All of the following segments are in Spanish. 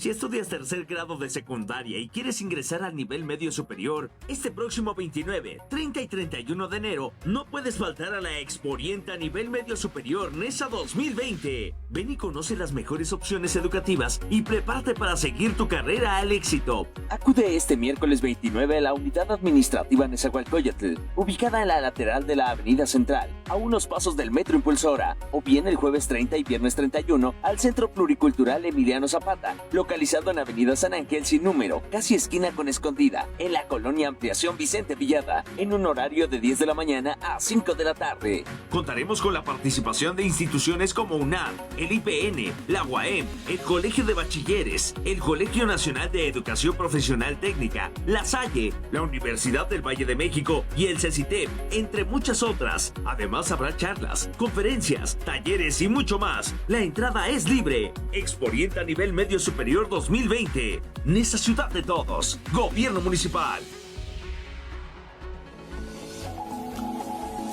Si estudias tercer grado de secundaria y quieres ingresar al nivel medio superior, este próximo 29, 30 y 31 de enero, no puedes faltar a la Exporienta Nivel Medio Superior NESA 2020. Ven y conoce las mejores opciones educativas y prepárate para seguir tu carrera al éxito. Acude este miércoles 29 a la Unidad Administrativa Nezahualcóyotl, ubicada en la lateral de la Avenida Central, a unos pasos del Metro Impulsora, o bien el jueves 30 y viernes 31 al Centro Pluricultural Emiliano Zapata, localizado en Avenida San Ángel sin número, casi esquina con Escondida, en la colonia Ampliación Vicente Villada, en un horario de 10 de la mañana a 5 de la tarde. Contaremos con la participación de instituciones como UNAM, el IPN, la UAM, el Colegio de Bachilleres, el Colegio Nacional de Educación Profesional Técnica, la Salle, la Universidad del Valle de México y el CECITEP, entre muchas otras. Además habrá charlas, conferencias, talleres y mucho más. La entrada es libre. Exporienta Nivel Medio Superior 2020. NESA Ciudad de Todos. Gobierno Municipal.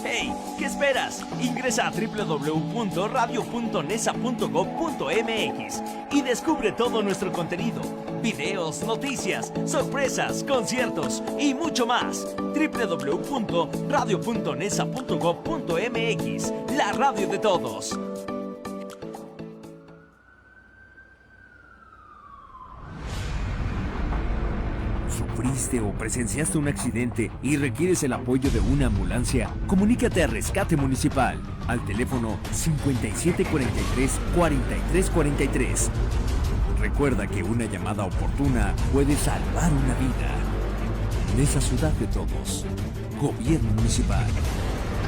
¡Hey! ¿Qué esperas? Ingresa a www.radio.nesa.gov.mx y descubre todo nuestro contenido. Videos, noticias, sorpresas, conciertos y mucho más. www.radio.nesa.gov.mx. La radio de todos. ¿Sufriste o presenciaste un accidente y requieres el apoyo de una ambulancia? Comunícate a Rescate Municipal al teléfono 5743-4343. Recuerda que una llamada oportuna puede salvar una vida. NESA Ciudad de Todos. Gobierno Municipal.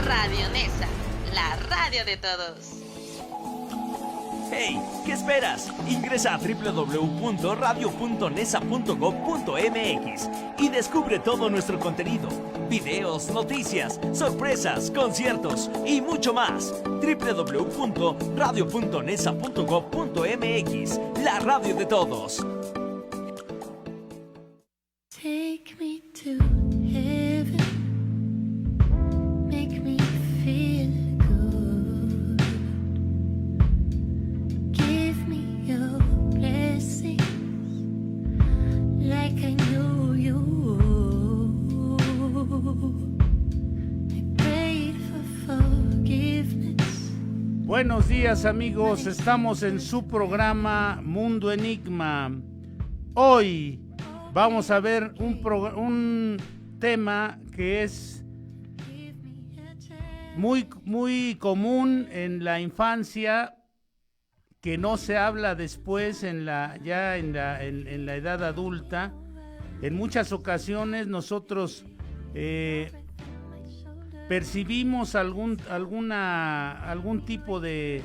Radio NESA, la radio de todos. ¡Hey! ¿Qué esperas? Ingresa a www.radio.nesa.gov.mx y descubre todo nuestro contenido. Videos, noticias, sorpresas, conciertos y mucho más. www.radio.nesa.gov.mx. La radio de todos. Take me to heaven. Make me feel good. Give me your blessings like I knew you. I prayed for forgiveness. Buenos días, amigos, estamos en su programa Mundo Enigma. Hoy vamos a ver un tema que es muy común en la infancia, que no se habla después en la edad adulta. En muchas ocasiones nosotros percibimos algún tipo de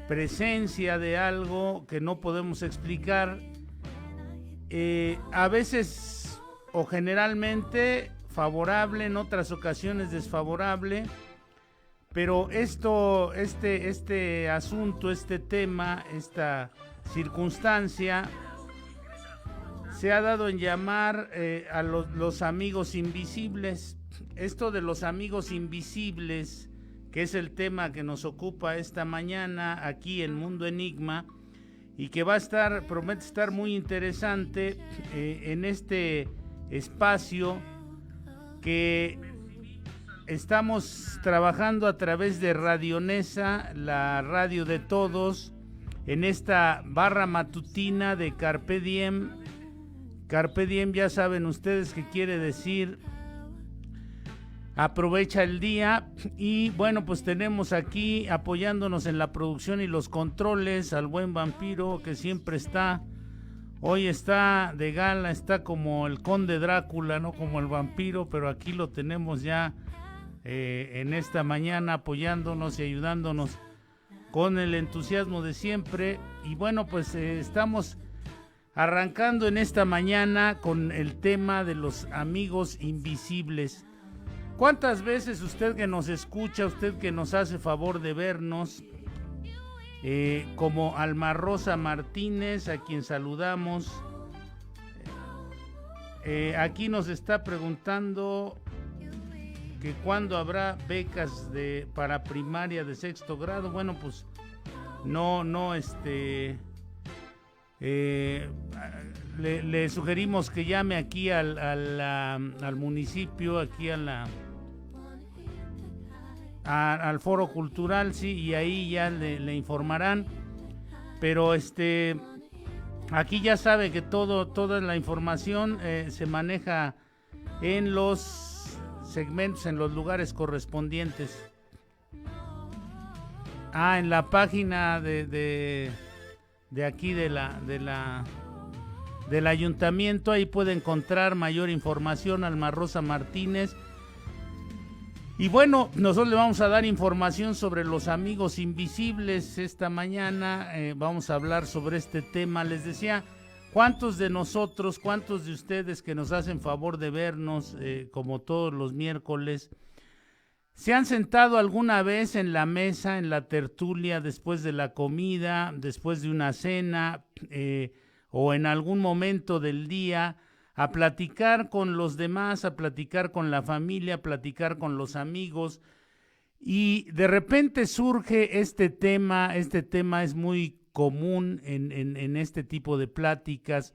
presencia de algo que no podemos explicar. A veces o generalmente favorable, en otras ocasiones desfavorable, pero este asunto, este tema, esta circunstancia se ha dado en llamar a los amigos invisibles. Esto de los amigos invisibles, que es el tema que nos ocupa esta mañana aquí en Mundo Enigma, y que promete estar muy interesante en este espacio que estamos trabajando a través de Radio NESA, la radio de todos, en esta barra matutina de Carpe Diem. Carpe Diem, ya saben ustedes qué quiere decir aprovecha el día. Y bueno, pues tenemos aquí apoyándonos en la producción y los controles al buen Vampiro, que siempre está, hoy está de gala, está como el Conde Drácula, no como el vampiro, pero aquí lo tenemos ya en esta mañana apoyándonos y ayudándonos con el entusiasmo de siempre. Y bueno, pues estamos arrancando en esta mañana con el tema de los amigos invisibles. ¿Cuántas veces usted que nos escucha, usted que nos hace favor de vernos, como Alma Rosa Martínez, a quien saludamos, aquí nos está preguntando que cuándo habrá becas para primaria de sexto grado? Bueno, pues no le sugerimos que llame aquí al municipio, aquí al foro cultural, sí, y ahí ya le informarán. Pero aquí ya sabe que toda la información se maneja en los segmentos, en los lugares correspondientes. En la página de aquí del ayuntamiento, ahí puede encontrar mayor información. Alma Rosa Martínez. Y bueno, nosotros le vamos a dar información sobre los amigos invisibles esta mañana. Vamos a hablar sobre este tema. Les decía, ¿cuántos de nosotros, cuántos de ustedes que nos hacen favor de vernos como todos los miércoles, se han sentado alguna vez en la mesa, en la tertulia, después de la comida, después de una cena o en algún momento del día, a platicar con los demás, a platicar con la familia, a platicar con los amigos, y de repente surge este tema es muy común en este tipo de pláticas,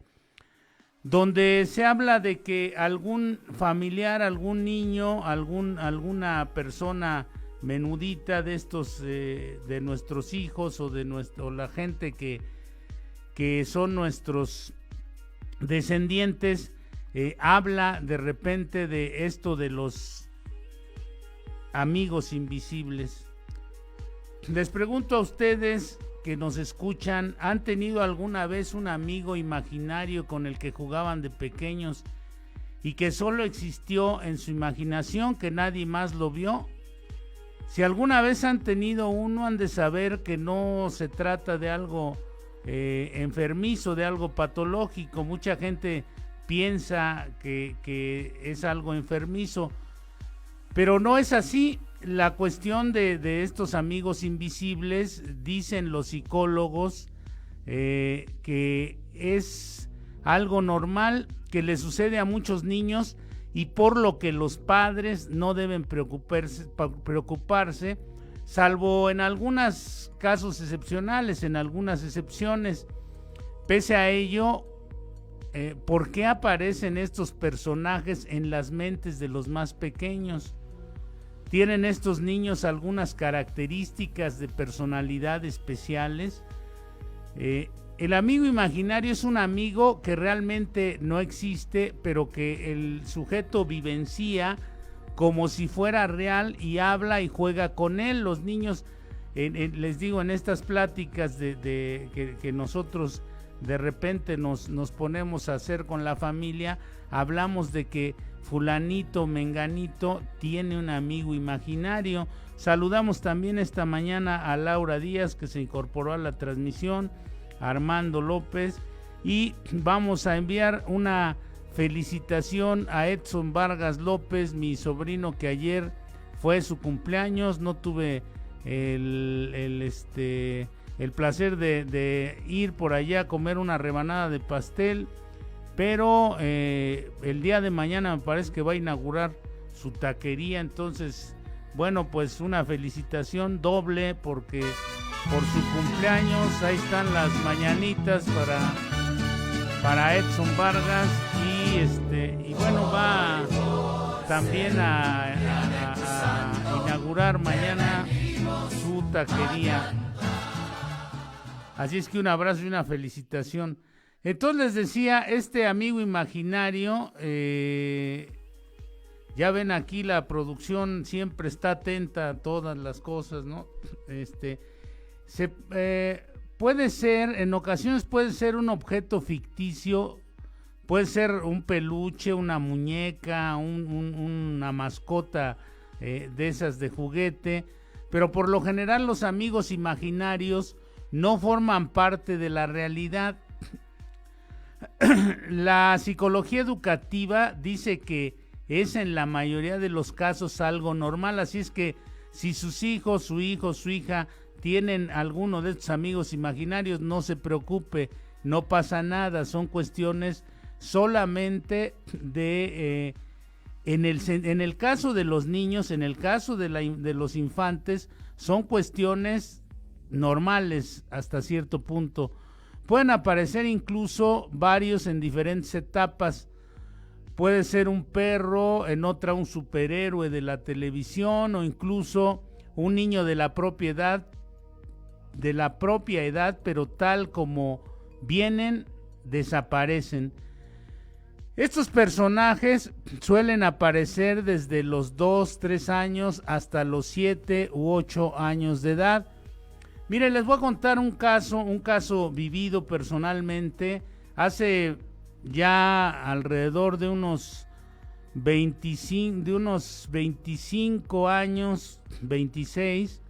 donde se habla de que algún familiar, algún niño, alguna persona menudita de estos, de nuestros hijos o la gente que son nuestros descendientes, habla de repente de esto de los amigos invisibles. Les pregunto a ustedes que nos escuchan, ¿han tenido alguna vez un amigo imaginario con el que jugaban de pequeños y que solo existió en su imaginación, que nadie más lo vio? Si alguna vez han tenido uno, han de saber que no se trata de algo enfermizo, de algo patológico. Mucha gente piensa que es algo enfermizo, pero no es así. La cuestión de estos amigos invisibles, dicen los psicólogos, que es algo normal, que le sucede a muchos niños y por lo que los padres no deben preocuparse, salvo en algunos casos excepcionales, en algunas excepciones. Pese a ello, ¿por qué aparecen estos personajes en las mentes de los más pequeños? ¿Tienen estos niños algunas características de personalidad especiales? El amigo imaginario es un amigo que realmente no existe, pero que el sujeto vivencia como si fuera real y habla y juega con él. Los niños, les digo, en estas pláticas que nosotros de repente nos ponemos a hacer con la familia, hablamos de que fulanito, menganito tiene un amigo imaginario. Saludamos también esta mañana a Laura Díaz, que se incorporó a la transmisión, a Armando López, y vamos a enviar una felicitación a Edson Vargas López, mi sobrino, que ayer fue su cumpleaños. No tuve el placer de ir por allá a comer una rebanada de pastel, pero el día de mañana me parece que va a inaugurar su taquería. Entonces, bueno, pues una felicitación doble, porque por su cumpleaños ahí están las mañanitas para Edson Vargas, y bueno, va también a inaugurar mañana su taquería. Así es que un abrazo y una felicitación. Entonces les decía, este amigo imaginario, ya ven aquí la producción siempre está atenta a todas las cosas, ¿no? Puede ser, en ocasiones puede ser un objeto ficticio, puede ser un peluche, una muñeca, una mascota de esas de juguete, pero por lo general los amigos imaginarios no forman parte de la realidad. La psicología educativa dice que es en la mayoría de los casos algo normal, así es que si sus hijos, su hijo, su hija tienen alguno de estos amigos imaginarios, no se preocupe, no pasa nada, son cuestiones solamente de... en el caso de los niños, en el caso de los infantes, son cuestiones normales hasta cierto punto. Pueden aparecer incluso varios en diferentes etapas. Puede ser un perro, en otra un superhéroe de la televisión, o incluso un niño de la propia edad, pero tal como vienen, desaparecen. Estos personajes suelen aparecer desde los 2, 3 años hasta los 7 u 8 años de edad. Miren, les voy a contar un caso vivido personalmente hace ya alrededor de unos 25 años, 26.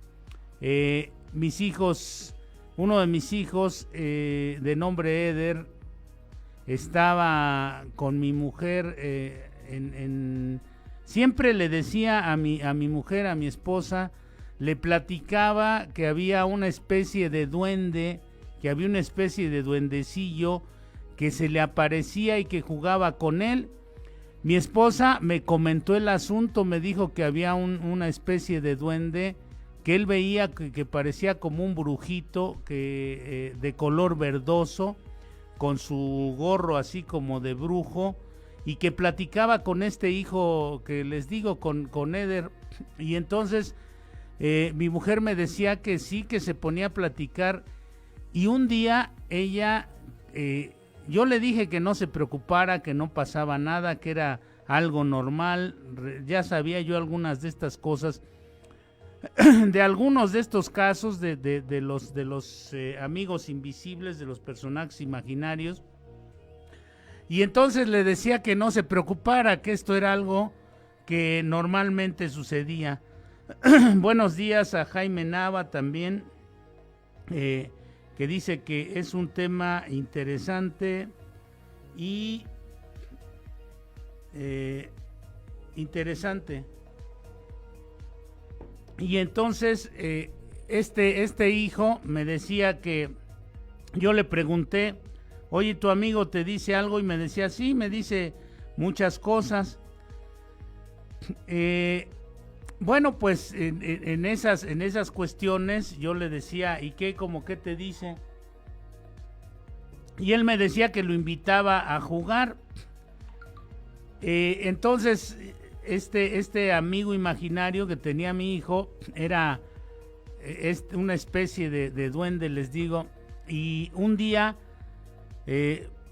Mis hijos, uno de mis hijos de nombre Eder, estaba con mi mujer siempre le decía a mi mujer, a mi esposa, le platicaba que había una especie de duende, que había una especie de duendecillo que se le aparecía y que jugaba con él. Mi esposa me comentó el asunto, me dijo que había una especie de duende que él veía que parecía como un brujito de color verdoso, con su gorro así como de brujo, y que platicaba con este hijo que les digo, con Eder. Y entonces mi mujer me decía que sí, que se ponía a platicar, y un día ella, yo le dije que no se preocupara, que no pasaba nada, que era algo normal. Ya sabía yo algunas de estas cosas, de algunos de estos casos de los amigos invisibles, de los personajes imaginarios. Y entonces le decía que no se preocupara, que esto era algo que normalmente sucedía. Buenos días a Jaime Nava también, que dice que es un tema interesante y interesante. Y entonces este hijo me decía que yo le pregunté, oye, ¿tu amigo te dice algo? Y me decía, sí, me dice muchas cosas. Bueno, pues en esas cuestiones yo le decía, ¿y qué? ¿Cómo qué te dice? Y él me decía que lo invitaba a jugar. Entonces este amigo imaginario que tenía mi hijo era una especie de duende, les digo. Y un día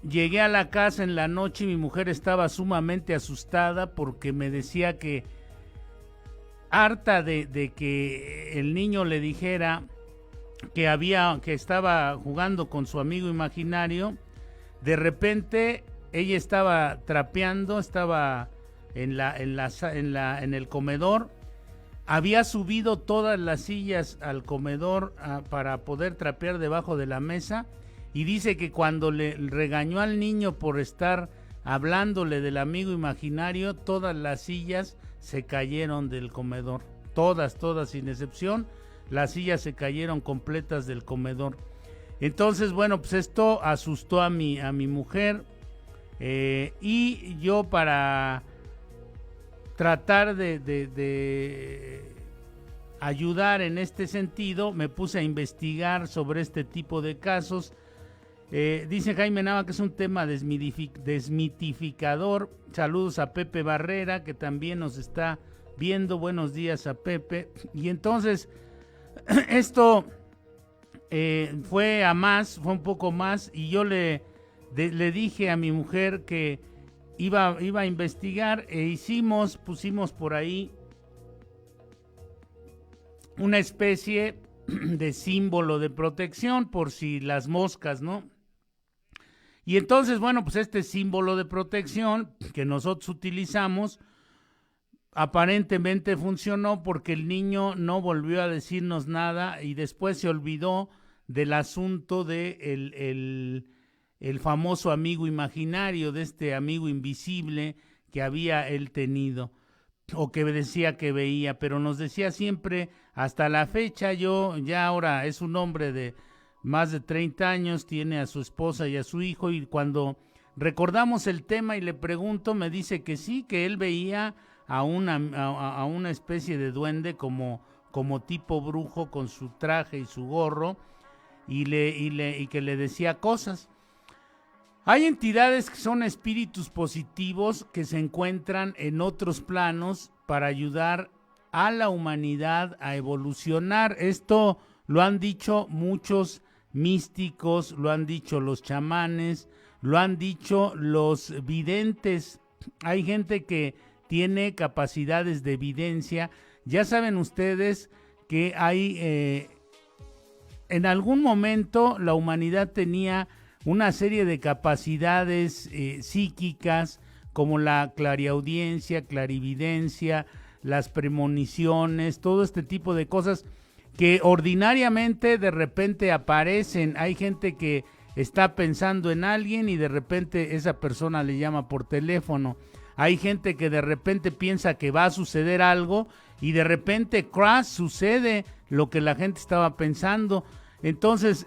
llegué a la casa en la noche y mi mujer estaba sumamente asustada porque me decía que, harta de que el niño le dijera que estaba jugando con su amigo imaginario, de repente ella estaba trapeando, estaba en el comedor, había subido todas las sillas al comedor para poder trapear debajo de la mesa, y dice que cuando le regañó al niño por estar hablándole del amigo imaginario, todas las sillas se cayeron del comedor, todas sin excepción, las sillas se cayeron completas del comedor. Entonces, bueno, pues esto asustó a mi mujer, y yo, para tratar de ayudar en este sentido, me puse a investigar sobre este tipo de casos. Dice Jaime Nava que es un tema desmitificador. Saludos a Pepe Barrera, que también nos está viendo. Buenos días a Pepe. Y entonces esto fue un poco más, y yo le dije a mi mujer que iba a investigar, pusimos por ahí una especie de símbolo de protección por si las moscas, ¿no? Y entonces, bueno, pues este símbolo de protección que nosotros utilizamos aparentemente funcionó, porque el niño no volvió a decirnos nada y después se olvidó del asunto de el famoso amigo imaginario, de este amigo invisible que había él tenido, o que decía que veía, pero nos decía siempre, hasta la fecha, ya ahora es un hombre de más de 30 años, tiene a su esposa y a su hijo, y cuando recordamos el tema y le pregunto, me dice que sí, que él veía a una especie de duende como tipo brujo, con su traje y su gorro. y que le decía cosas. Hay entidades que son espíritus positivos que se encuentran en otros planos para ayudar a la humanidad a evolucionar. Esto lo han dicho muchos místicos, lo han dicho los chamanes, lo han dicho los videntes. Hay gente que tiene capacidades de evidencia. Ya saben ustedes que hay en algún momento la humanidad tenía una serie de capacidades psíquicas como la clariaudiencia, clarividencia, las premoniciones, todo este tipo de cosas que ordinariamente de repente aparecen. Hay gente que está pensando en alguien y de repente esa persona le llama por teléfono. Hay gente que de repente piensa que va a suceder algo y de repente crash, sucede lo que la gente estaba pensando. Entonces,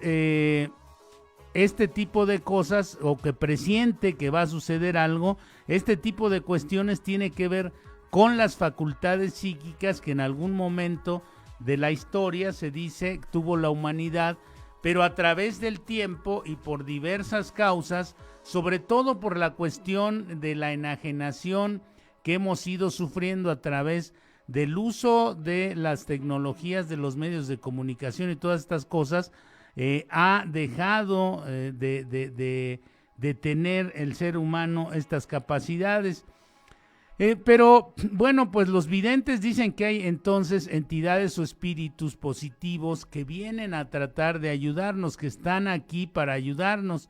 este tipo de cosas, o que presiente que va a suceder algo, este tipo de cuestiones tiene que ver con las facultades psíquicas que en algún momento de la historia se dice tuvo la humanidad, pero a través del tiempo y por diversas causas, sobre todo por la cuestión de la enajenación que hemos ido sufriendo a través del uso de las tecnologías, de los medios de comunicación y todas estas cosas, ha dejado de tener el ser humano estas capacidades. Pero bueno, pues los videntes dicen que hay entonces entidades o espíritus positivos que vienen a tratar de ayudarnos, que están aquí para ayudarnos.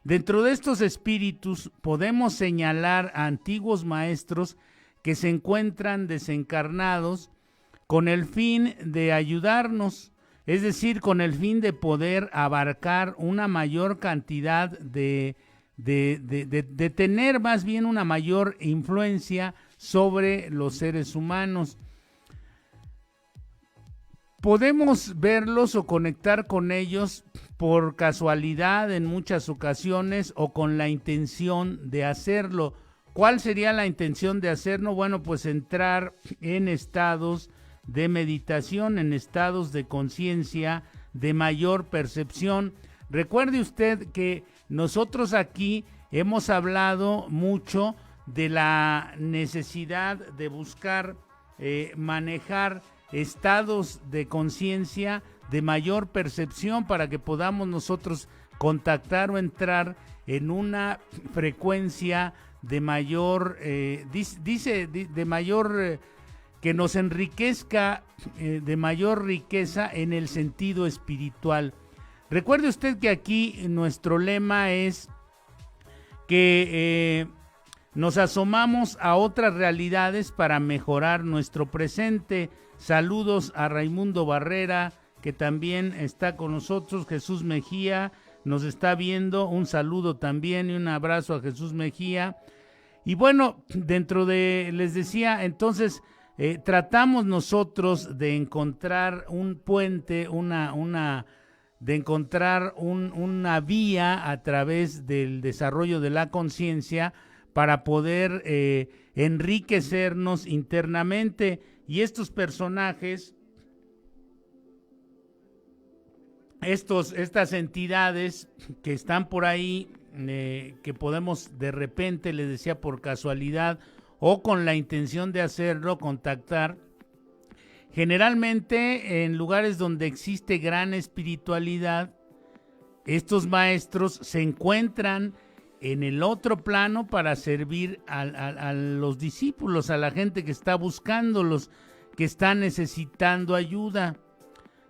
Dentro de estos espíritus podemos señalar a antiguos maestros que se encuentran desencarnados con el fin de ayudarnos, es decir, con el fin de poder abarcar una mayor cantidad de tener más bien una mayor influencia sobre los seres humanos. Podemos verlos o conectar con ellos por casualidad en muchas ocasiones o con la intención de hacerlo. ¿Cuál sería la intención de hacerlo? Bueno, pues entrar en estados de meditación, en estados de conciencia, de mayor percepción. Recuerde usted que nosotros aquí hemos hablado mucho de la necesidad de buscar manejar estados de conciencia de mayor percepción para que podamos nosotros contactar o entrar en una frecuencia de mayor, de mayor, que nos enriquezca, de mayor riqueza en el sentido espiritual. Recuerde usted que aquí nuestro lema es que nos asomamos a otras realidades para mejorar nuestro presente. Saludos a Raimundo Barrera, que también está con nosotros. Jesús Mejía nos está viendo. Un saludo también y un abrazo a Jesús Mejía. Y bueno, dentro de, les decía, entonces tratamos nosotros de encontrar un puente, de encontrar una vía a través del desarrollo de la conciencia para poder enriquecernos internamente. Y estos personajes, estas entidades que están por ahí, que podemos de repente, les decía, por casualidad o con la intención de hacerlo, contactar, generalmente en lugares donde existe gran espiritualidad, estos maestros se encuentran en el otro plano para servir a los discípulos, a la gente que está buscándolos, que está necesitando ayuda.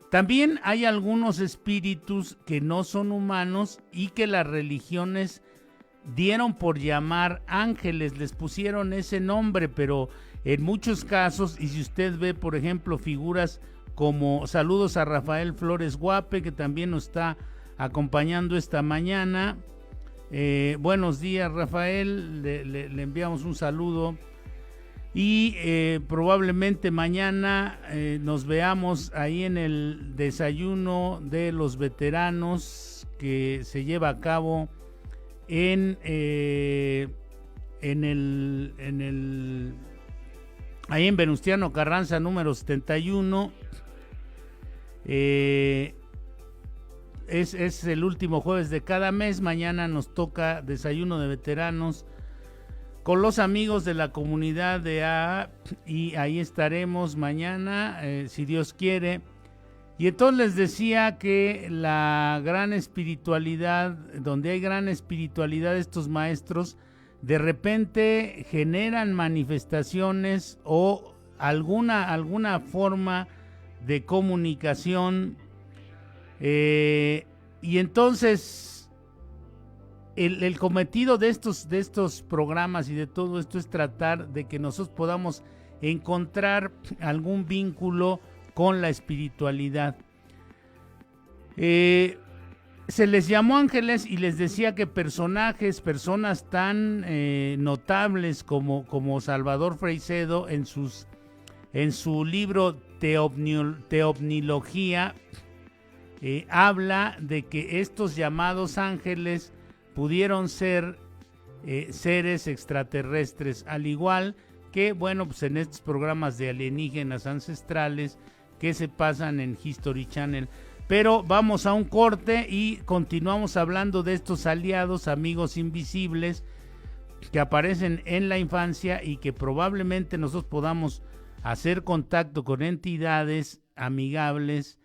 También hay algunos espíritus que no son humanos y que las religiones dieron por llamar ángeles, les pusieron ese nombre, pero en muchos casos, y si usted ve, por ejemplo, figuras como, saludos a Rafael Flores Guape, que también nos está acompañando esta mañana. Buenos días, Rafael, le enviamos un saludo. Y probablemente mañana nos veamos ahí en el desayuno de los veteranos que se lleva a cabo ahí en Venustiano Carranza número 71. es el último jueves de cada mes. Mañana nos toca desayuno de veteranos con los amigos de la comunidad de AA, y ahí estaremos mañana, si Dios quiere. Y entonces les decía que la gran espiritualidad, donde hay gran espiritualidad, estos maestros de repente generan manifestaciones o alguna forma de comunicación, y entonces el cometido de estos programas y de todo esto es tratar de que nosotros podamos encontrar algún vínculo con la espiritualidad. Se les llamó ángeles y les decía que personas tan notables como Salvador Freixedo en su libro Teovnilogía, habla de que estos llamados ángeles pudieron ser seres extraterrestres, al igual que, bueno, pues en estos programas de alienígenas ancestrales que se pasan en History Channel. Pero vamos a un corte y continuamos hablando de estos aliados, amigos invisibles, que aparecen en la infancia y que probablemente nosotros podamos hacer contacto con entidades amigables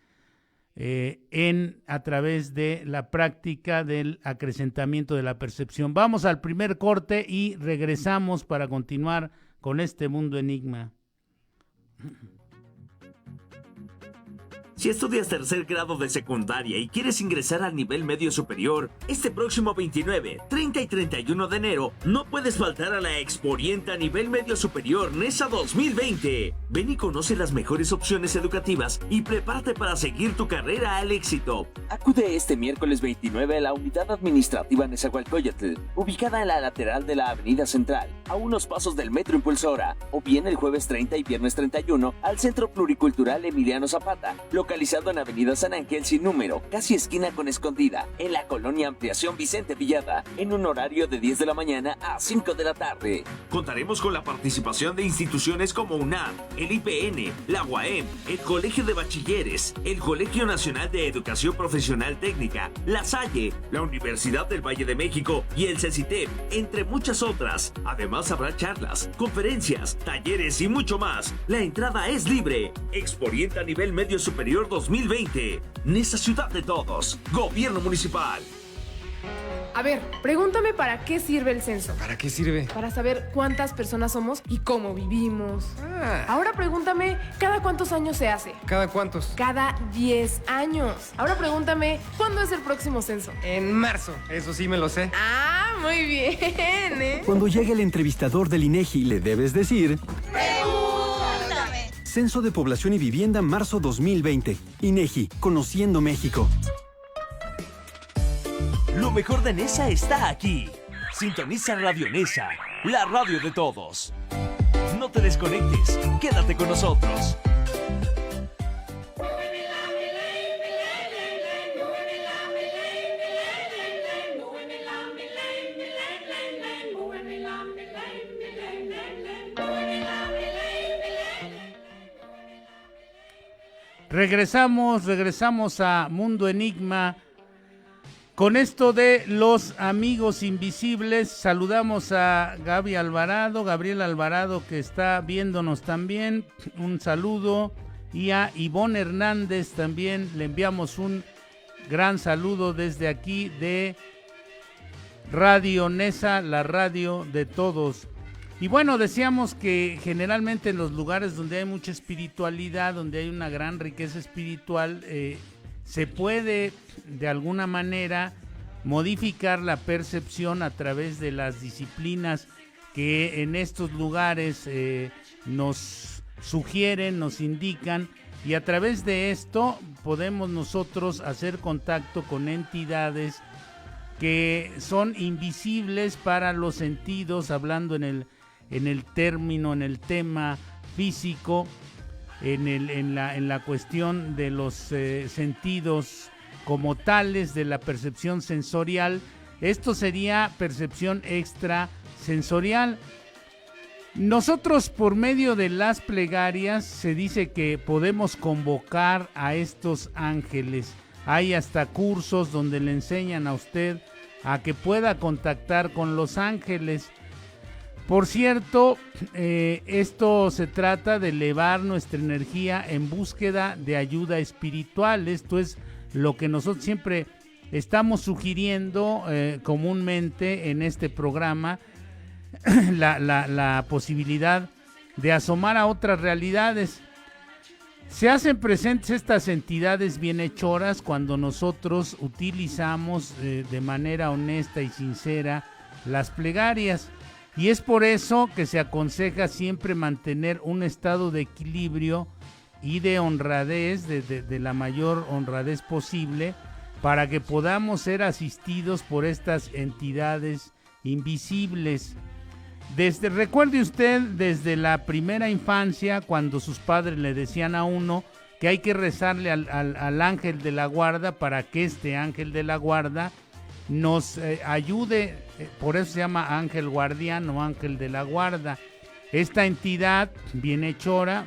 a través de la práctica del acrecentamiento de la percepción. Vamos al primer corte y regresamos para continuar con este mundo enigma. Si estudias tercer grado de secundaria y quieres ingresar al nivel medio superior, este próximo 29, 30 y 31 de enero, no puedes faltar a la Exporienta Nivel Medio Superior NESA 2020. Ven y conoce las mejores opciones educativas y prepárate para seguir tu carrera al éxito. Acude este miércoles 29 a la Unidad Administrativa Nezahualcóyotl, ubicada en la lateral de la Avenida Central, a unos pasos del Metro Impulsora, o bien el jueves 30 y viernes 31 al Centro Pluricultural Emiliano Zapata, localizado en Avenida San Ángel sin número, casi esquina con Escondida, en la colonia Ampliación Vicente Villada, en un horario de 10 de la mañana a 5 de la tarde. Contaremos con la participación de instituciones como UNAM, el IPN, la UAM, el Colegio de Bachilleres, el Colegio Nacional de Educación Profesional Técnica, la Salle, la Universidad del Valle de México y el CECITEP, entre muchas otras. Además habrá charlas, conferencias, talleres y mucho más. La entrada es libre. Exporienta Nivel Medio Superior 2020. NESA Ciudad de Todos. Gobierno Municipal. A ver, pregúntame para qué sirve el censo. ¿Para qué sirve? Para saber cuántas personas somos y cómo vivimos. Ahora pregúntame, ¿cada cuántos años se hace? ¿Cada cuántos? Cada 10 años. Ahora pregúntame, ¿cuándo es el próximo censo? En marzo. Eso sí me lo sé. Ah, muy bien, ¿eh? Cuando llegue el entrevistador del INEGI, le debes decir... Pregúntame. Censo de Población y Vivienda, marzo 2020. INEGI, Conociendo México. Lo mejor de NESA está aquí. Sintoniza Radio NESA, la radio de todos. No te desconectes, quédate con nosotros. Regresamos a Mundo Enigma. Con esto de los amigos invisibles, saludamos a Gabriel Alvarado, que está viéndonos también. Un saludo. Y a Ivonne Hernández también le enviamos un gran saludo desde aquí de Radio NESA, la radio de todos. Y bueno, decíamos que generalmente en los lugares donde hay mucha espiritualidad, donde hay una gran riqueza espiritual, se puede de alguna manera modificar la percepción a través de las disciplinas que en estos lugares nos sugieren, nos indican, y a través de esto podemos nosotros hacer contacto con entidades que son invisibles para los sentidos, hablando en el tema físico, en la cuestión de los sentidos como tales, de la percepción sensorial. Esto sería percepción extrasensorial. Nosotros, por medio de las plegarias, se dice que podemos convocar a estos ángeles. hay hasta cursos donde le enseñan a usted a que pueda contactar con los ángeles. Por cierto, esto se trata de elevar nuestra energía en búsqueda de ayuda espiritual. Esto es lo que nosotros siempre estamos sugiriendo comúnmente en este programa, la posibilidad de asomar a otras realidades. Se hacen presentes estas entidades bienhechoras cuando nosotros utilizamos de manera honesta y sincera las plegarias, y es por eso que se aconseja siempre mantener un estado de equilibrio y de honradez, de la mayor honradez posible, para que podamos ser asistidos por estas entidades invisibles. Recuerde usted desde la primera infancia, cuando sus padres le decían a uno que hay que rezarle al ángel de la guarda para que este ángel de la guarda nos ayude, por eso se llama ángel guardián o ángel de la guarda. Esta entidad bienhechora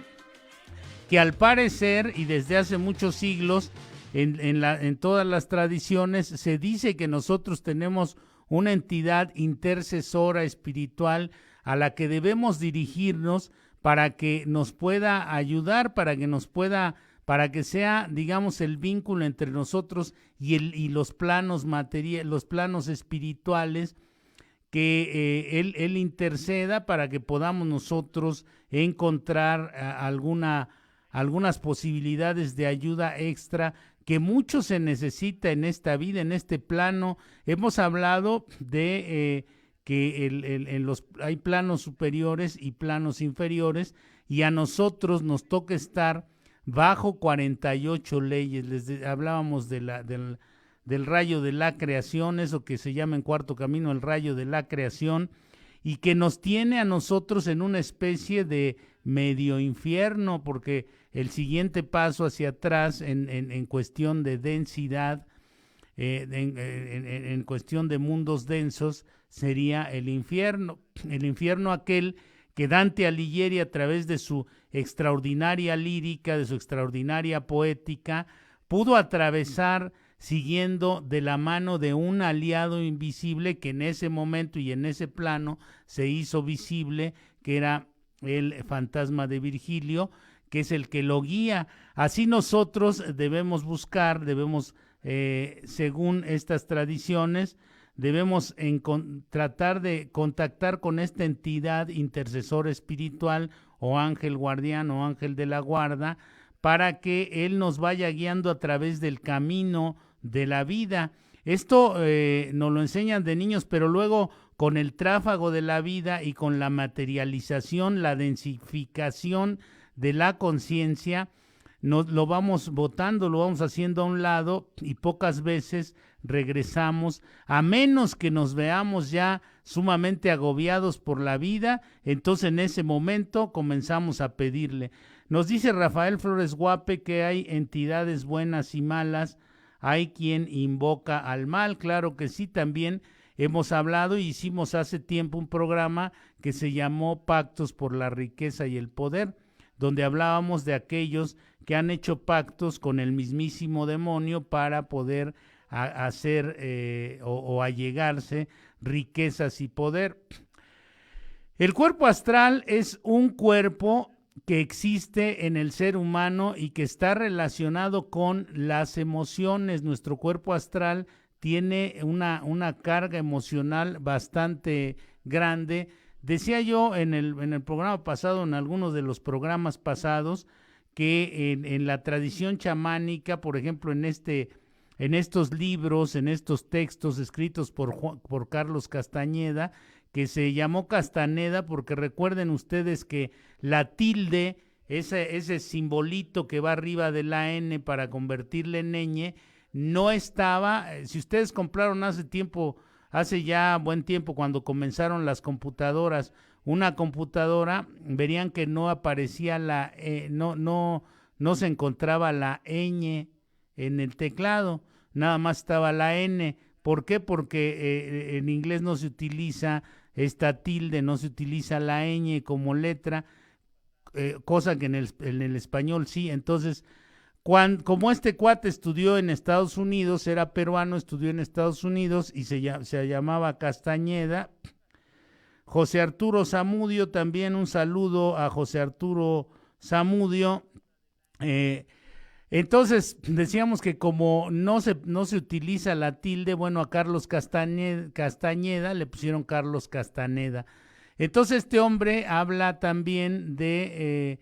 que al parecer y desde hace muchos siglos en todas las tradiciones se dice que nosotros tenemos una entidad intercesora espiritual a la que debemos dirigirnos para que nos pueda ayudar, para que sea, digamos, el vínculo entre nosotros y los planos los planos espirituales, que él interceda para que podamos nosotros encontrar algunas posibilidades de ayuda extra que mucho se necesita en esta vida, en este plano. Hemos hablado de que hay planos superiores y planos inferiores, y a nosotros nos toca estar bajo 48 leyes. Hablábamos del rayo de la creación, eso que se llama en Cuarto Camino el rayo de la creación, y que nos tiene a nosotros en una especie de medio infierno, porque el siguiente paso hacia atrás en cuestión de densidad, en cuestión de mundos densos, sería el infierno aquel que Dante Alighieri, a través de su extraordinaria lírica, de su extraordinaria poética, pudo atravesar siguiendo de la mano de un aliado invisible que en ese momento y en ese plano se hizo visible, que era el fantasma de Virgilio, que es el que lo guía. Así nosotros debemos buscar, según estas tradiciones, debemos tratar de contactar con esta entidad intercesora espiritual o ángel guardián o ángel de la guarda, para que él nos vaya guiando a través del camino de la vida. Esto nos lo enseñan de niños, pero luego con el tráfago de la vida y con la materialización, la densificación de la conciencia, lo vamos botando, lo vamos haciendo a un lado, y pocas veces regresamos, a menos que nos veamos ya sumamente agobiados por la vida. Entonces en ese momento comenzamos a pedirle. Nos dice Rafael Flores Guape que hay entidades buenas y malas, hay quien invoca al mal. Claro que sí, también hemos hablado y hicimos hace tiempo un programa que se llamó Pactos por la Riqueza y el Poder, donde hablábamos de aquellos que han hecho pactos con el mismísimo demonio para poder hacer o allegarse riquezas y poder. El cuerpo astral es un cuerpo que existe en el ser humano y que está relacionado con las emociones. Nuestro cuerpo astral tiene una carga emocional bastante grande. Decía yo en el programa pasado, en algunos de los programas pasados, que en la tradición chamánica, por ejemplo, en estos libros, en estos textos escritos por Carlos Castañeda, que se llamó Castaneda porque recuerden ustedes que la tilde, ese simbolito que va arriba de la N para convertirle en ñ, no estaba. Si ustedes compraron hace ya buen tiempo, cuando comenzaron las computadoras, una computadora, verían que no aparecía no se encontraba la ñ en el teclado, nada más estaba la N. ¿Por qué? Porque en inglés no se utiliza esta tilde, no se utiliza la ñ como letra, cosa que en el español sí. Entonces, como este cuate estudió en Estados Unidos, era peruano, estudió en Estados Unidos y se llamaba Castañeda. José Arturo Zamudio, también un saludo a José Arturo Zamudio. Entonces decíamos que como no se utiliza la tilde, bueno, a Carlos Castañeda le pusieron Carlos Castaneda. Entonces este hombre habla también de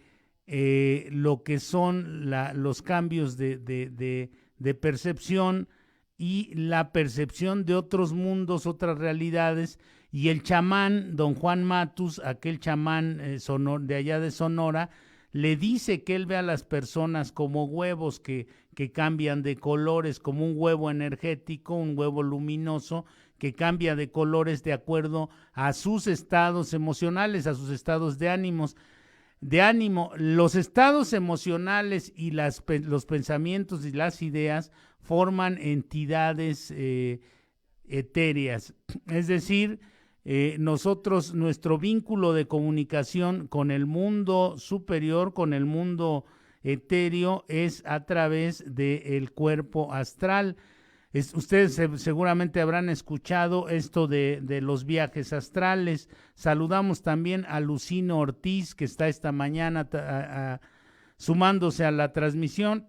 lo que son los cambios de de y la percepción de otros mundos, otras realidades, y el chamán, don Juan Matus, aquel chamán de allá de Sonora, le dice que él ve a las personas como huevos que cambian de colores, como un huevo energético, un huevo luminoso, que cambia de colores de acuerdo a sus estados emocionales, a sus estados de ánimo. Los estados emocionales y los pensamientos y las ideas forman entidades etéreas, es decir, nuestro vínculo de comunicación con el mundo superior, con el mundo etéreo, es a través del cuerpo astral. Ustedes seguramente habrán escuchado esto de los viajes astrales. Saludamos también a Lucino Ortiz, que está esta mañana sumándose a la transmisión.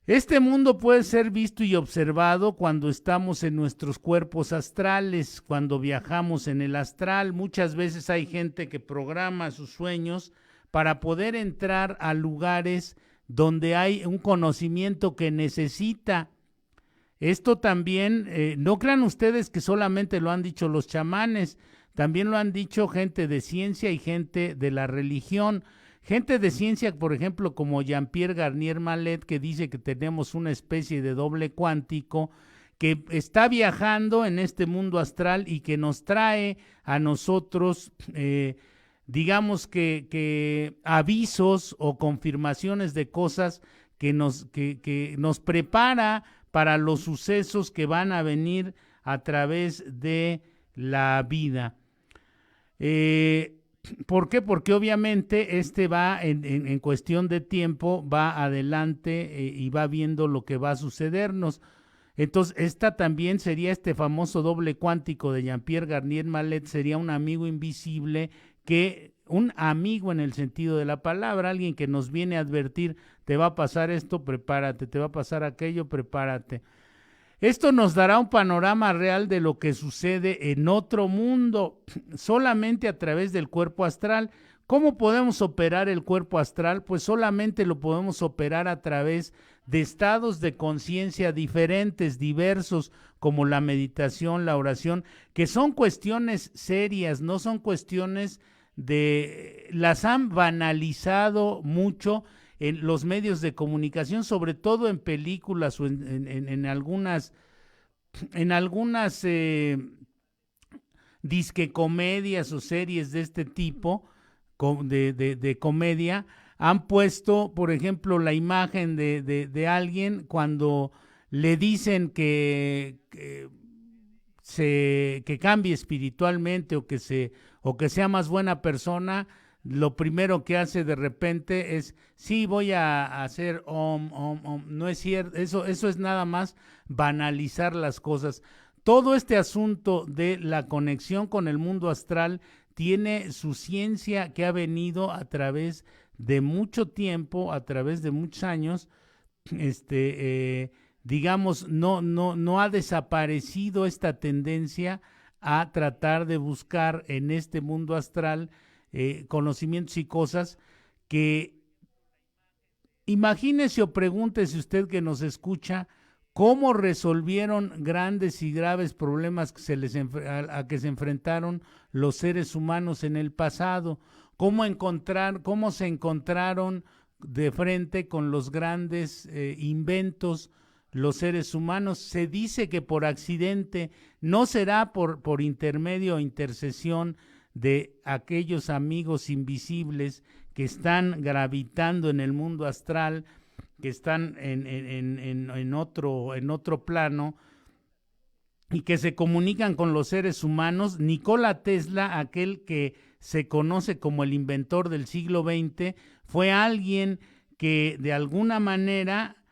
Este mundo puede ser visto y observado cuando estamos en nuestros cuerpos astrales, cuando viajamos en el astral. Muchas veces hay gente que programa sus sueños para poder entrar a lugares donde hay un conocimiento que necesita. Esto también, no crean ustedes que solamente lo han dicho los chamanes, también lo han dicho gente de ciencia y gente de la religión. Gente de ciencia, por ejemplo, como Jean-Pierre Garnier Mallet, que dice que tenemos una especie de doble cuántico que está viajando en este mundo astral y que nos trae a nosotros, digamos que avisos o confirmaciones de cosas que nos prepara para los sucesos que van a venir a través de la vida. ¿Por qué? Porque obviamente va en cuestión de tiempo, va adelante y va viendo lo que va a sucedernos. Entonces, esta también sería este famoso doble cuántico de Jean-Pierre Garnier Mallet, sería un amigo invisible, un amigo en el sentido de la palabra, alguien que nos viene a advertir, te va a pasar esto, prepárate, te va a pasar aquello, prepárate. Esto nos dará un panorama real de lo que sucede en otro mundo, solamente a través del cuerpo astral. ¿Cómo podemos operar el cuerpo astral? Pues solamente lo podemos operar a través de estados de conciencia diferentes, diversos, como la meditación, la oración, que son cuestiones serias, no son cuestiones las han banalizado mucho en los medios de comunicación, sobre todo en películas o en algunas disque comedias o series de este tipo de comedia. Han puesto, por ejemplo, la imagen de alguien cuando le dicen que cambie espiritualmente o que sea más buena persona. Lo primero que hace de repente es, sí, voy a hacer om. No es cierto, eso es nada más banalizar las cosas. Todo este asunto de la conexión con el mundo astral tiene su ciencia que ha venido a través de mucho tiempo, a través de muchos años, digamos, no ha desaparecido esta tendencia a tratar de buscar en este mundo astral conocimientos y cosas que imagínese o pregúntese usted que nos escucha cómo resolvieron grandes y graves problemas que a que se enfrentaron los seres humanos en el pasado, cómo se encontraron de frente con los grandes inventos los seres humanos. Se dice que por accidente, no será por intermedio o intercesión de aquellos amigos invisibles que están gravitando en el mundo astral, que están en otro plano y que se comunican con los seres humanos. Nikola Tesla, aquel que se conoce como el inventor del siglo XX, fue alguien que de alguna manera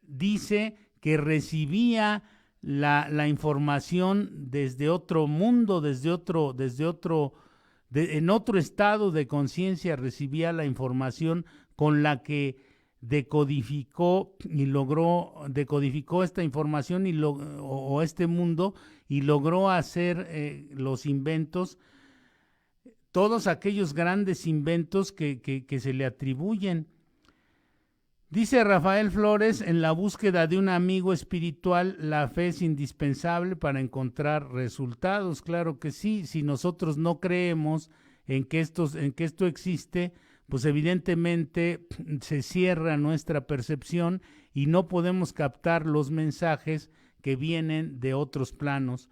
dice que recibía la información desde otro mundo, en otro estado de conciencia recibía la información con la que decodificó esta información o este mundo y logró hacer los inventos, todos aquellos grandes inventos que se le atribuyen. Dice Rafael Flores, en la búsqueda de un amigo espiritual, la fe es indispensable para encontrar resultados. Claro que sí, si nosotros no creemos en que esto existe, pues evidentemente se cierra nuestra percepción y no podemos captar los mensajes que vienen de otros planos.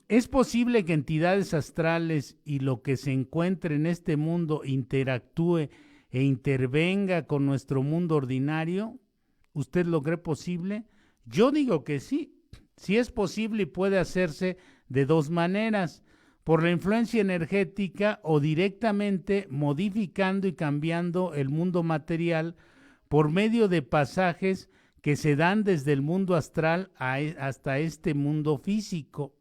¿Es posible que entidades astrales y lo que se encuentre en este mundo interactúe e intervenga con nuestro mundo ordinario? ¿Usted lo cree posible? Yo digo que sí. Sí es posible y puede hacerse de dos maneras: por la influencia energética o directamente modificando y cambiando el mundo material por medio de pasajes que se dan desde el mundo astral hasta este mundo físico.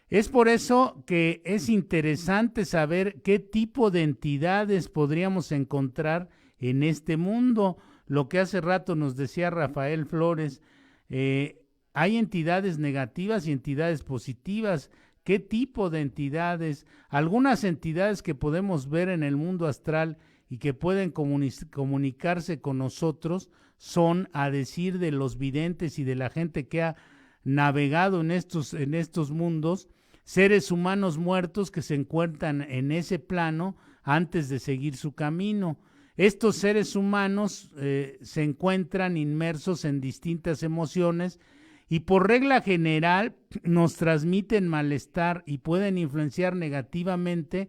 Es por eso que es interesante saber qué tipo de entidades podríamos encontrar en este mundo. Lo que hace rato nos decía Rafael Flores, hay entidades negativas y entidades positivas. ¿Qué tipo de entidades? Algunas entidades que podemos ver en el mundo astral y que pueden comunicarse con nosotros son, a decir de los videntes y de la gente que ha navegado en estos mundos, seres humanos muertos que se encuentran en ese plano antes de seguir su camino. Estos seres humanos se encuentran inmersos en distintas emociones y por regla general nos transmiten malestar y pueden influenciar negativamente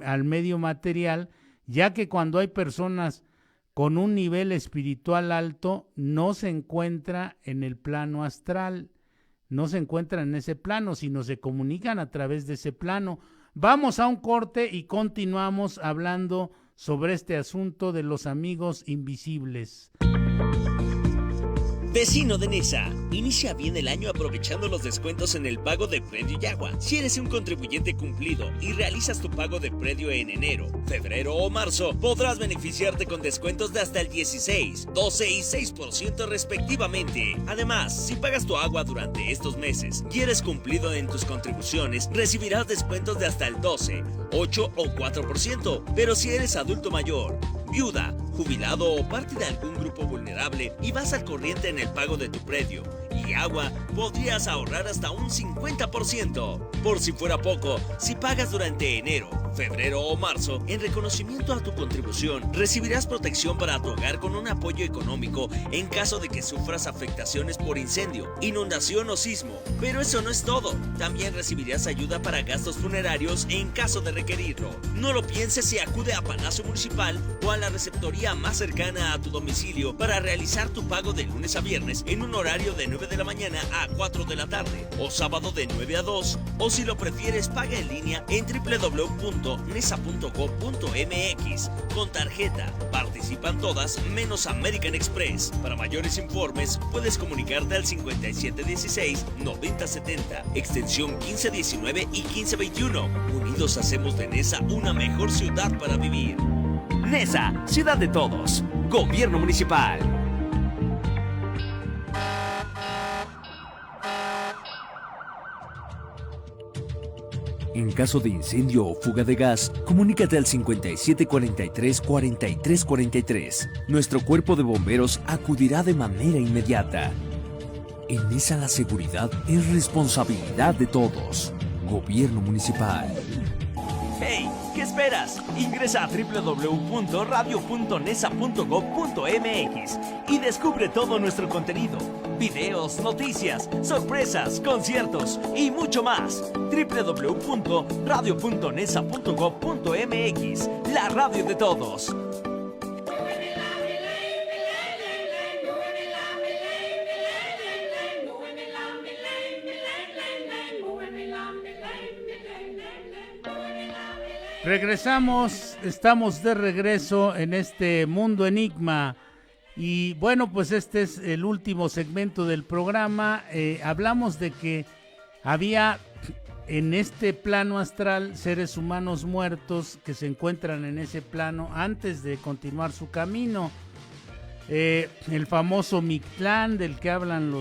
al medio material, ya que cuando hay personas con un nivel espiritual alto no se encuentra en el plano astral, no se encuentran en ese plano, sino se comunican a través de ese plano. Vamos a un corte y continuamos hablando sobre este asunto de los amigos invisibles. Vecino de Nesa, inicia bien el año aprovechando los descuentos en el pago de predio y agua. Si eres un contribuyente cumplido y realizas tu pago de predio en enero, febrero o marzo, podrás beneficiarte con descuentos de hasta el 16, 12 y 6% respectivamente. Además, si pagas tu agua durante estos meses y eres cumplido en tus contribuciones, recibirás descuentos de hasta el 12, 8 o 4%. Pero si eres adulto mayor, viuda, jubilado o parte de algún grupo vulnerable y vas al corriente en el pago de tu predio y agua, podrías ahorrar hasta un 50%. Por si fuera poco, si pagas durante enero, febrero o marzo, en reconocimiento a tu contribución, recibirás protección para tu hogar con un apoyo económico en caso de que sufras afectaciones por incendio, inundación o sismo. Pero eso no es todo. También recibirás ayuda para gastos funerarios en caso de requerirlo. No lo pienses y acude a Palacio Municipal o a la receptoría más cercana a tu domicilio para realizar tu pago de lunes a viernes en un horario de 9 de la mañana a 4 de la tarde o sábado de 9 a 2, o si lo prefieres paga en línea en www.nesa.gov.mx con tarjeta. Participan todas menos American Express. Para mayores informes puedes comunicarte al 5716-9070, extensión 1519 y 1521. Unidos hacemos de Nesa una mejor ciudad para vivir. Nesa, ciudad de todos. Gobierno municipal. En caso de incendio o fuga de gas, comunícate al 5743-4343. Nuestro cuerpo de bomberos acudirá de manera inmediata. En Nesa la seguridad es responsabilidad de todos. Gobierno municipal. ¡Hey! ¿Qué esperas? Ingresa a www.radio.nesa.gov.mx y descubre todo nuestro contenido. Videos, noticias, sorpresas, conciertos y mucho más. www.radio.nesa.gov.mx, la radio de todos. Regresamos, estamos de regreso en este Mundo Enigma y bueno, pues este es el último segmento del programa. Hablamos de que había en este plano astral seres humanos muertos que se encuentran en ese plano antes de continuar su camino. El famoso Mictlán del que hablan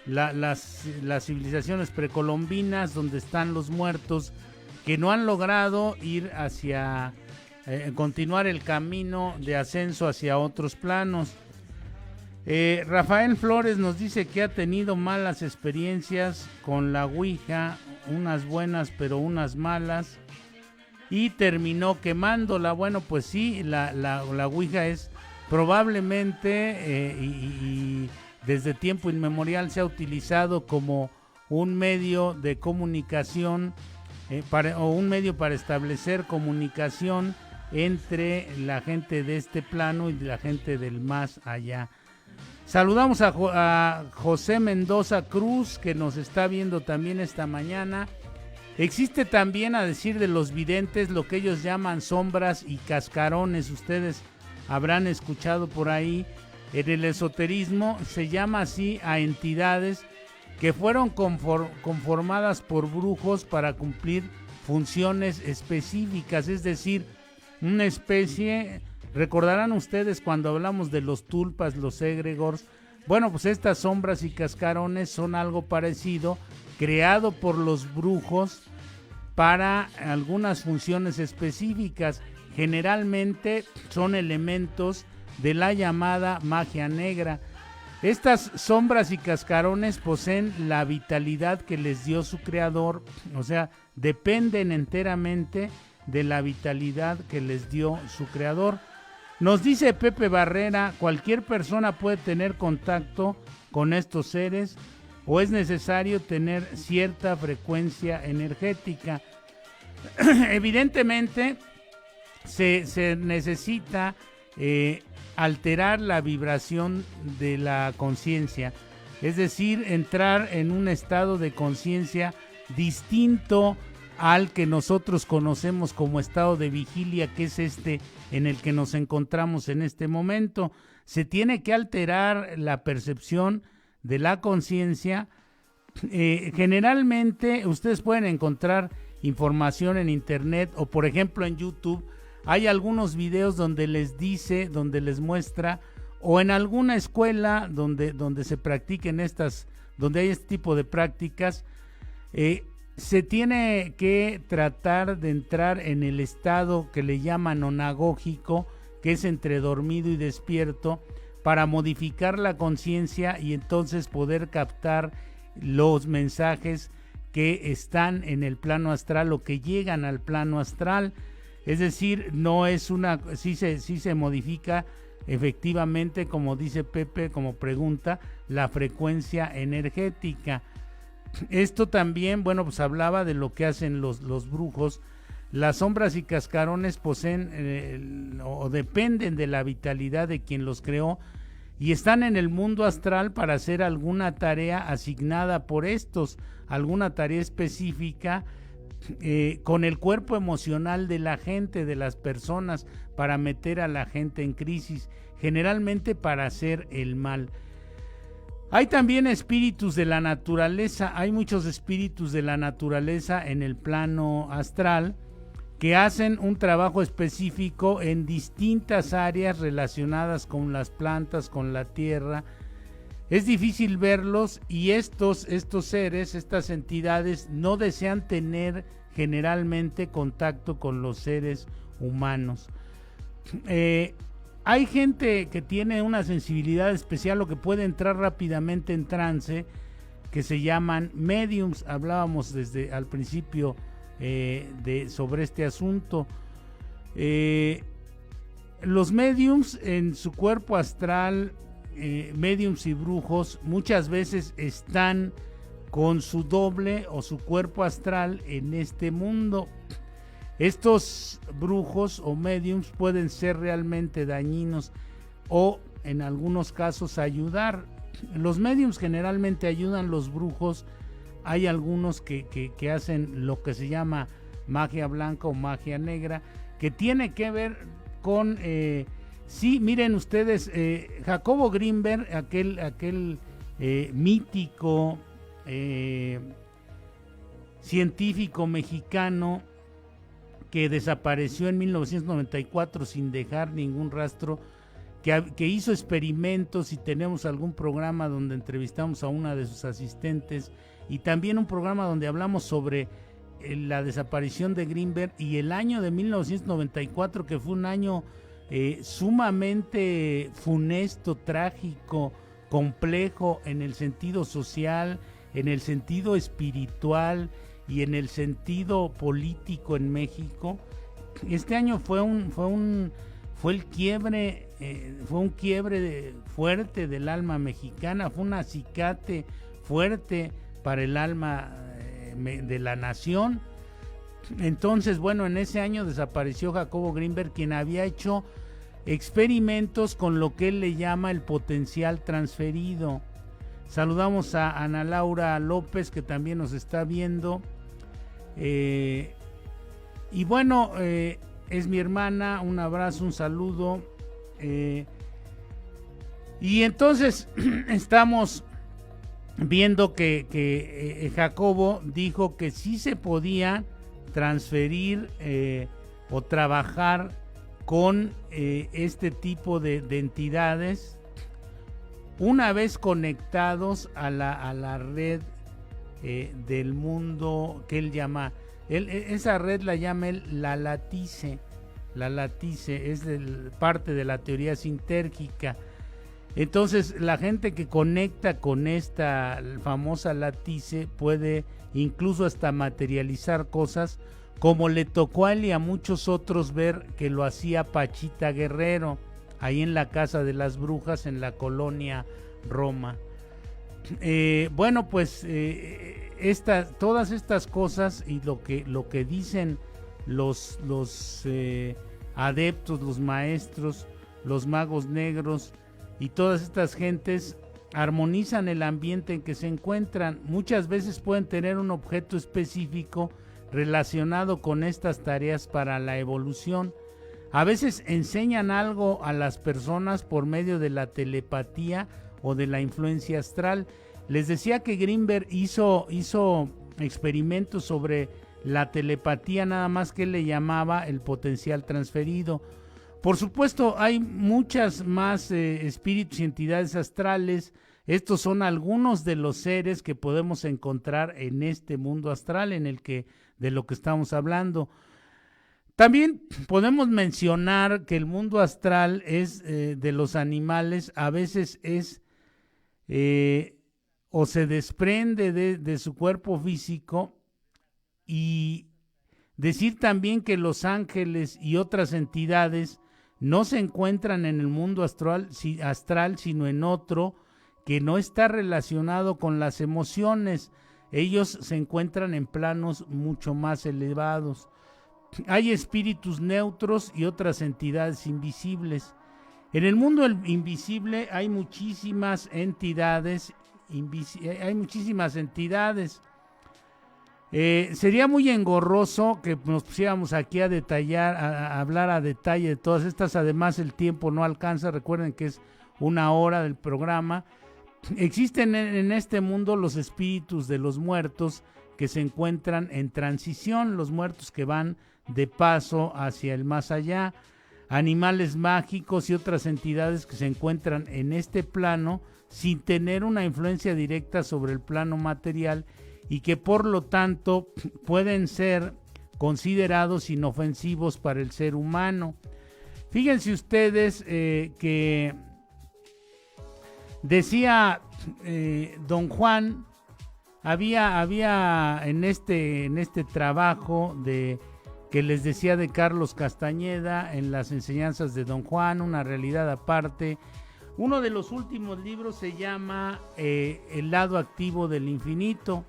las civilizaciones precolombinas, donde están los muertos que no han logrado ir hacia continuar el camino de ascenso hacia otros planos. Rafael Flores nos dice que ha tenido malas experiencias con la Ouija, unas buenas pero unas malas, y terminó quemándola. Bueno, pues sí, la Ouija es probablemente y desde tiempo inmemorial se ha utilizado como un medio de comunicación o un medio para establecer comunicación entre la gente de este plano y la gente del más allá. Saludamos a José Mendoza Cruz, que nos está viendo también esta mañana. Existe también, a decir de los videntes, lo que ellos llaman sombras y cascarones. Ustedes habrán escuchado por ahí. En el esoterismo se llama así a entidades que fueron conformadas por brujos para cumplir funciones específicas, es decir, una especie. Recordarán ustedes cuando hablamos de los tulpas, los egregores. Bueno, pues estas sombras y cascarones son algo parecido, creado por los brujos para algunas funciones específicas. Generalmente son elementos de la llamada magia negra. Estas sombras y cascarones poseen la vitalidad que les dio su creador, o sea, dependen enteramente de la vitalidad que les dio su creador. Nos dice Pepe Barrera, cualquier persona puede tener contacto con estos seres o es necesario tener cierta frecuencia energética. Evidentemente se necesita alterar la vibración de la conciencia, es decir, entrar en un estado de conciencia distinto al que nosotros conocemos como estado de vigilia, que es este en el que nos encontramos en este momento. Se tiene que alterar la percepción de la conciencia. Generalmente ustedes pueden encontrar información en internet o por ejemplo en YouTube. Hay algunos videos donde les dice, donde les muestra, o en alguna escuela donde se practiquen donde hay este tipo de prácticas, se tiene que tratar de entrar en el estado que le llaman onagógico, que es entre dormido y despierto, para modificar la conciencia y entonces poder captar los mensajes que están en el plano astral o que llegan al plano astral. Es decir, no es sí se modifica efectivamente, como dice Pepe, como pregunta, la frecuencia energética. Esto también, bueno, pues hablaba de lo que hacen los brujos. Las sombras y cascarones poseen o dependen de la vitalidad de quien los creó y están en el mundo astral para hacer alguna tarea asignada por estos, alguna tarea específica con el cuerpo emocional de la gente, de las personas, para meter a la gente en crisis, generalmente para hacer el mal. Hay también espíritus de la naturaleza, hay muchos espíritus de la naturaleza en el plano astral que hacen un trabajo específico en distintas áreas relacionadas con las plantas, con la tierra. Es difícil verlos y estos seres, estas entidades no desean tener generalmente contacto con los seres humanos. Hay gente que tiene una sensibilidad especial o que puede entrar rápidamente en trance, que se llaman mediums. Hablábamos desde al principio sobre este asunto. Los mediums en su cuerpo astral, mediums y brujos, muchas veces están con su doble o su cuerpo astral en este mundo. Estos brujos o mediums pueden ser realmente dañinos o en algunos casos ayudar. Los mediums generalmente ayudan a los brujos hay algunos que hacen lo que se llama magia blanca o magia negra, que tiene que ver con, sí, miren ustedes, Jacobo Grinberg, aquel mítico científico mexicano que desapareció en 1994 sin dejar ningún rastro, que hizo experimentos, y tenemos algún programa donde entrevistamos a una de sus asistentes, y también un programa donde hablamos sobre la desaparición de Grinberg y el año de 1994, que fue un año sumamente funesto, trágico, complejo en el sentido social, en el sentido espiritual y en el sentido político en México. Este año fue un quiebre fuerte del alma mexicana, fue un acicate fuerte para el alma de la nación. Entonces, bueno, en ese año desapareció Jacobo Grinberg, quien había hecho experimentos con lo que él le llama el potencial transferido. Saludamos a Ana Laura López, que también nos está viendo. Y bueno, es mi hermana, un abrazo, un saludo. Y entonces estamos viendo que Jacobo dijo que sí se podía transferir o trabajar con este tipo de entidades una vez conectados a la red del mundo que él llama, esa red la llama él la latice. La latice es parte de la teoría sintérgica. Entonces la gente que conecta con esta famosa latice puede incluso hasta materializar cosas, como le tocó a él y a muchos otros ver que lo hacía Pachita Guerrero ahí en la Casa de las Brujas en la colonia Roma. Bueno, pues todas estas cosas y lo que dicen los adeptos, los maestros, los magos negros y todas estas gentes armonizan el ambiente en que se encuentran. Muchas veces pueden tener un objeto específico relacionado con estas tareas para la evolución. A veces enseñan algo a las personas por medio de la telepatía o de la influencia astral. Les decía que Grinberg hizo experimentos sobre la telepatía, nada más que él le llamaba el potencial transferido. Por supuesto, hay muchas más espíritus y entidades astrales. Estos son algunos de los seres que podemos encontrar en este mundo astral de lo que estamos hablando. También podemos mencionar que el mundo astral es de los animales, a veces es o se desprende de su cuerpo físico, y decir también que los ángeles y otras entidades no se encuentran en el mundo astral, sino en otro que no está relacionado con las emociones. Ellos se encuentran en planos mucho más elevados. Hay espíritus neutros y otras entidades invisibles. En el mundo invisible hay muchísimas entidades. Sería muy engorroso que nos pusiéramos aquí a detallar, a hablar a detalle de todas estas. Además, el tiempo no alcanza. Recuerden que es 1 hora del programa. Existen en este mundo los espíritus de los muertos que se encuentran en transición, los muertos que van de paso hacia el más allá, animales mágicos y otras entidades que se encuentran en este plano sin tener una influencia directa sobre el plano material y que por lo tanto pueden ser considerados inofensivos para el ser humano. Fíjense ustedes que decía Don Juan, había en este trabajo que les decía de Carlos Castañeda, en las enseñanzas de Don Juan, una realidad aparte. Uno de los últimos libros se llama El lado activo del infinito.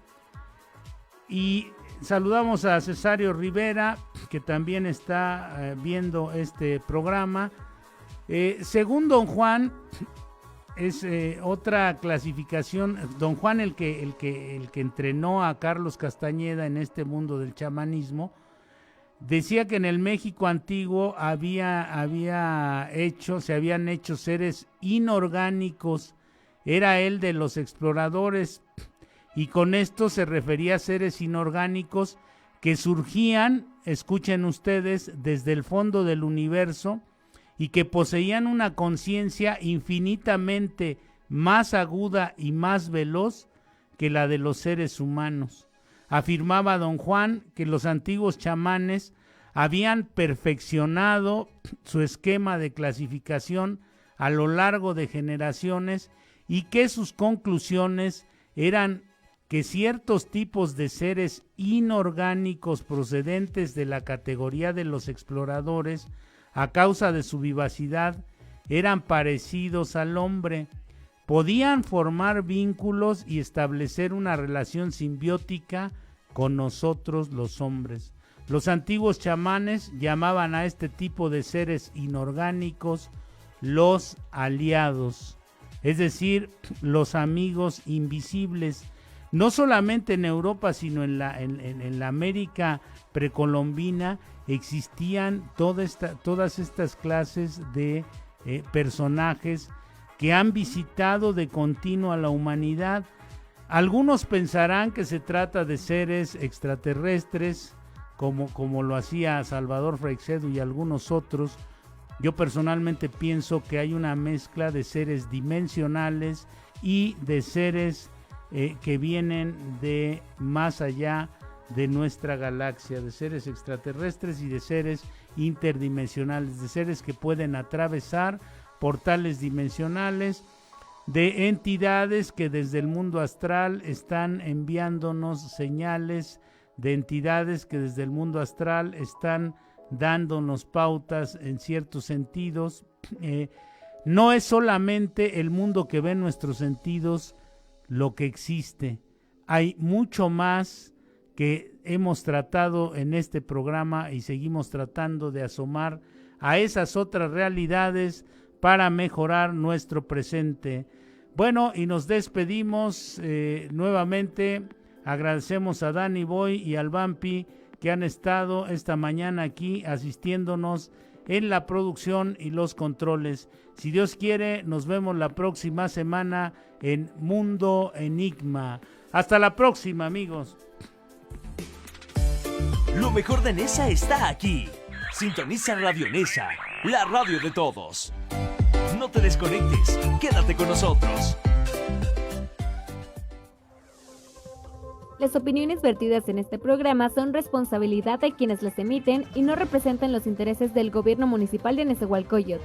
Y saludamos a Cesario Rivera, que también está viendo este programa. Según Don Juan, otra clasificación. Don Juan, el que entrenó a Carlos Castañeda en este mundo del chamanismo, decía que en el México antiguo se habían hecho seres inorgánicos. Era él de los exploradores, y con esto se refería a seres inorgánicos que surgían, escuchen ustedes, desde el fondo del universo, y que poseían una conciencia infinitamente más aguda y más veloz que la de los seres humanos. Afirmaba don Juan que los antiguos chamanes habían perfeccionado su esquema de clasificación a lo largo de generaciones, y que sus conclusiones eran que ciertos tipos de seres inorgánicos procedentes de la categoría de los exploradores, a causa de su vivacidad, eran parecidos al hombre, podían formar vínculos y establecer una relación simbiótica con nosotros los hombres. Los antiguos chamanes llamaban a este tipo de seres inorgánicos los aliados, es decir, los amigos invisibles. No solamente en Europa, sino en la América precolombina existían todas estas clases de personajes que han visitado de continuo a la humanidad. Algunos pensarán que se trata de seres extraterrestres, como lo hacía Salvador Freixedo y algunos otros. Yo personalmente pienso que hay una mezcla de seres dimensionales y de seres que vienen de más allá de nuestra galaxia, de seres extraterrestres y de seres interdimensionales, de seres que pueden atravesar portales dimensionales, de entidades que desde el mundo astral están enviándonos señales, de entidades que desde el mundo astral están dándonos pautas en ciertos sentidos. No es solamente el mundo que ven nuestros sentidos lo que existe, hay mucho más que hemos tratado en este programa y seguimos tratando de asomar a esas otras realidades para mejorar nuestro presente. Bueno, y nos despedimos nuevamente. Agradecemos a Danny Boy y al Vampi que han estado esta mañana aquí asistiéndonos en la producción y los controles. Si Dios quiere, nos vemos la próxima semana en Mundo Enigma. Hasta la próxima, amigos. Lo mejor de Nesa está aquí. Sintoniza Radio Nesa, la radio de todos. No te desconectes, quédate con nosotros. Las opiniones vertidas en este programa son responsabilidad de quienes las emiten y no representan los intereses del Gobierno Municipal de Nezahualcóyotl.